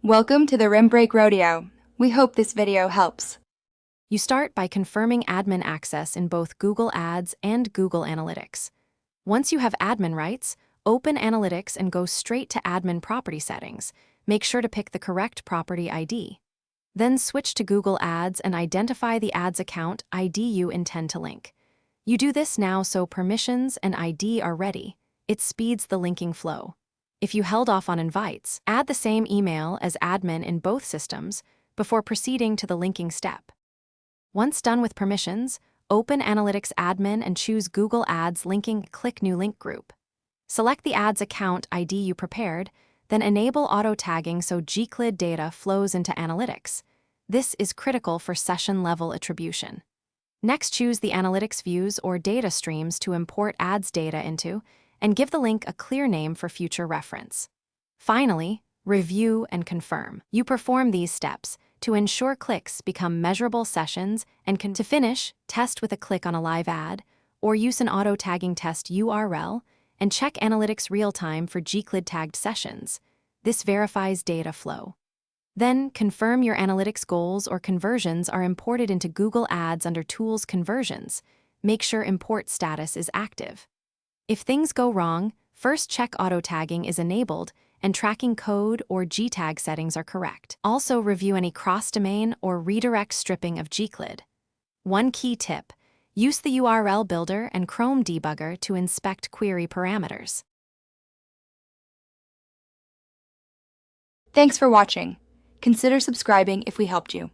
Welcome to the Rim Break Rodeo. We hope this video helps. You start by confirming admin access in both Google Ads and Google Analytics. Once you have admin rights, open Analytics and go straight to admin property settings. Make sure to pick the correct property ID. Then switch to Google Ads and identify the ads account ID you intend to link. You do this now so permissions and ID are ready. It speeds the linking flow. If you held off on invites, add the same email as admin in both systems before proceeding to the linking step. Once done with permissions, open Analytics Admin and choose Google Ads linking Click New Link group. Select the ads account ID you prepared, then enable auto-tagging so Gclid data flows into Analytics. This is critical for session-level attribution. Next, choose the Analytics views or data streams to import ads data into, and give the link a clear name for future reference. Finally, review and confirm. You perform these steps to ensure clicks become measurable sessions and to finish, test with a click on a live ad, or use an auto-tagging test URL, and check Analytics real-time for Gclid tagged sessions. This verifies data flow. Then, confirm your Analytics goals or conversions are imported into Google Ads under Tools Conversions. Make sure import status is active. If things go wrong, first check auto-tagging is enabled and tracking code or Gtag settings are correct. Also review any cross-domain or redirect stripping of Gclid. One key tip: use the URL builder and Chrome debugger to inspect query parameters. Thanks for watching. Consider subscribing if we helped you.